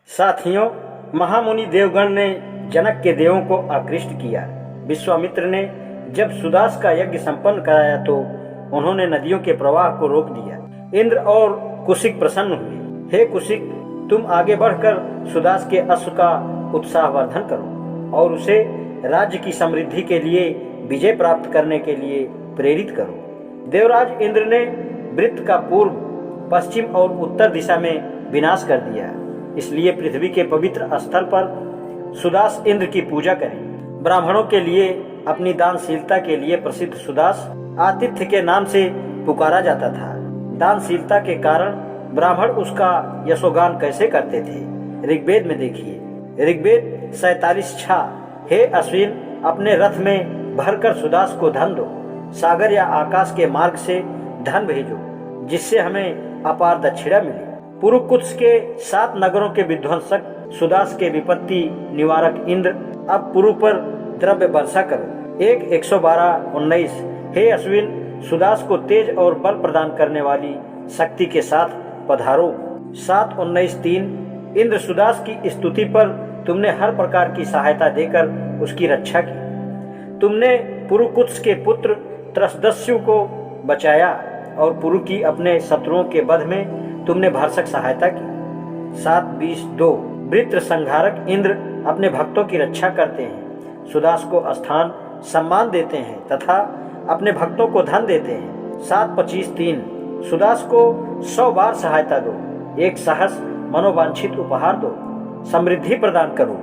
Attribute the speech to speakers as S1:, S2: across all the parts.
S1: साथियों, महामुनि देवगण ने जनक के देवों को आकृष्ट किया। विश्वामित्र ने जब सुदास का यज्ञ संपन्न कराया तो उन्होंने नदियों के प्रवाह को रोक दिया। इंद्र और कुशिक प्रसन्न हुए। हे कुशिक, तुम आगे बढ़कर सुदास के अश्व का उत्साहवर्धन करो और उसे राज्य की समृद्धि के लिए विजय प्राप्त करने के लिए प्रेरित करो। देवराज इंद्र ने वृत्त का पूर्व, पश्चिम और उत्तर दिशा में विनाश कर दिया। इसलिए पृथ्वी के पवित्र स्थल पर सुदास इंद्र की पूजा करें। ब्राह्मणों के लिए अपनी दानशीलता के लिए प्रसिद्ध सुदास आतिथ्य के नाम से पुकारा जाता था। दानशीलता के कारण ब्राह्मण उसका यशोगान कैसे करते थे, ऋग्वेद में देखिए। ऋग्वेद 47:6। हे अश्विन, अपने रथ में भरकर सुदास को धन दो। सागर या आकाश के मार्ग से धन भेजो, जिससे हमें अपार दक्षिणा मिले। पुरुकुत्स के 7 नगरों के विध्वंसक सुदास के विपत्ति निवारक इंद्र, अब पुरु पर द्रव्य वर्षा करो। 1:112-19। हे अश्विन, सुदास को तेज और बल प्रदान करने वाली शक्ति के साथ पधारो। 7:19-3। इंद्र सुदास की स्तुति पर तुमने हर प्रकार की सहायता देकर उसकी रक्षा की। तुमने पुरुकुत्स के पुत्र त्रसदस्यु को बचाया और पुरु की अपने शत्रुओं के वध में तुमने भरसक सहायता की। 7:20-2। वृत्र संहारक इंद्र अपने भक्तों की रक्षा करते हैं, सुदास को स्थान सम्मान देते हैं तथा अपने भक्तों को धन देते हैं। 7:25-3। सुदास को 100 बार सहायता दो, एक सहस मनोवांछित उपहार दो, समृद्धि प्रदान करो,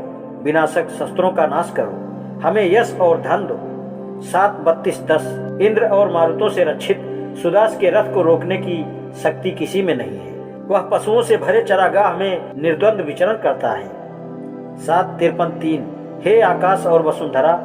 S1: विनाशक शस्त्रों का नाश करो, हमें यश और धन दो। 7:32-10। इंद्र और मारुतों से रक्षित सुदास के रथ को रोकने की शक्ति किसी में नहीं है। वह पशुओं से भरे चरागाह में निर्द्वंद विचरण करता है। 7:53-3। हे आकाश और वसुंधरा,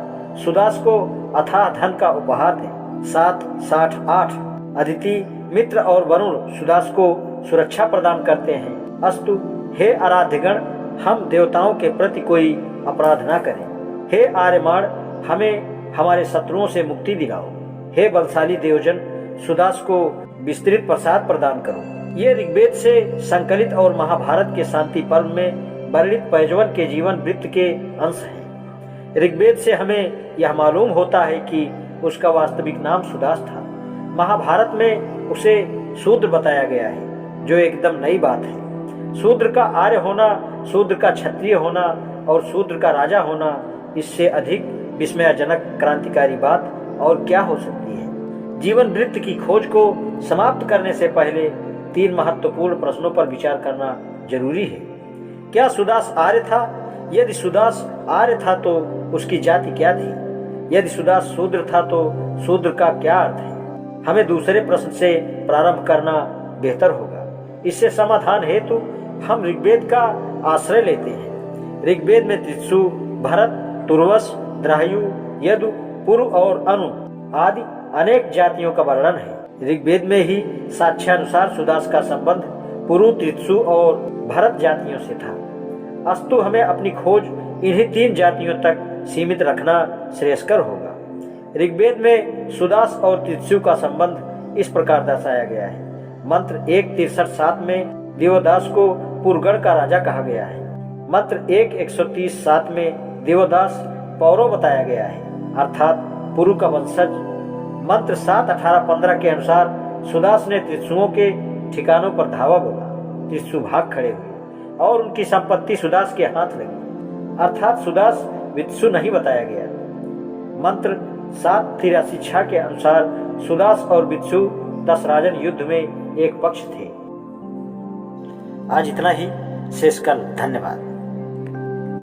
S1: सुदास को अथाह धन का उपहार दे। 7:60-8। अदिति, मित्र और वरुण सुदास को सुरक्षा प्रदान करते हैं। अस्तु, हे आराध्यगण, हम देवताओं के प्रति कोई अपराध न करें। हे आर्यमाण, हमें हमारे शत्रुओं से मुक्ति दिलाओ। हे बलशाली देवजन, सुदास को विस्तृत प्रसाद प्रदान करो। ये ऋग्वेद से संकलित और महाभारत के शांति पर्व में वर्णित पैजवन के जीवन वृत्त के अंश हैं। ऋग्वेद से हमें यह मालूम होता है कि उसका वास्तविक नाम सुदास था। महाभारत में उसे शूद्र बताया गया है, जो एकदम नई बात है। शूद्र का आर्य होना, शूद्र का क्षत्रिय होना और शूद्र का राजा होना, इससे अधिक विस्मयजनक क्रांतिकारी बात और क्या हो सकती है। जीवन वृत्त की खोज को समाप्त करने से पहले 3 महत्वपूर्ण प्रश्नों पर विचार करना जरूरी है। क्या सुदास आर्य था? यदि सुदास आर्य था तो उसकी जाति क्या थी? यदि सुदास शूद्र था तो शूद्र का क्या अर्थ है? हमें दूसरे प्रश्न से प्रारंभ करना बेहतर होगा। इससे समाधान हेतु हम ऋग्वेद का आश्रय लेते हैं। ऋग्वेद में त्रिशु, भरत, तुर्वस, द्रायु, यदु, पुरु और अनु आदि अनेक जातियों का वर्णन है। ऋग्वेद में ही साक्ष्यानुसार सुदास का संबंध पुरु, त्रिशु और भरत जातियों से था। अस्तु, हमें अपनी खोज इन्हीं 3 जातियों तक सीमित रखना श्रेयस्कर होगा। ऋग्वेद में सुदास और त्रिशु का संबंध इस प्रकार दर्शाया गया है। मंत्र 1:63-7 में देवदास को पुरगढ़ का राजा कहा गया है। मंत्र 1:130-7 में देवदास पौरव बताया गया है, अर्थात पुरु का वंशज। मंत्र 7:18-15 के अनुसार सुदास ने त्रिशुओं के ठिकानों पर धावा बोला। त्रिशु भाग खड़े हुए और उनकी संपत्ति सुदास के हाथ लगी, अर्थात सुदास वित्सु नहीं बताया गया। मंत्र 7:83-6 के अनुसार सुदास और वित्सु 10 राजन युद्ध में एक पक्ष थे। आज इतना ही, शेष कल। धन्यवाद।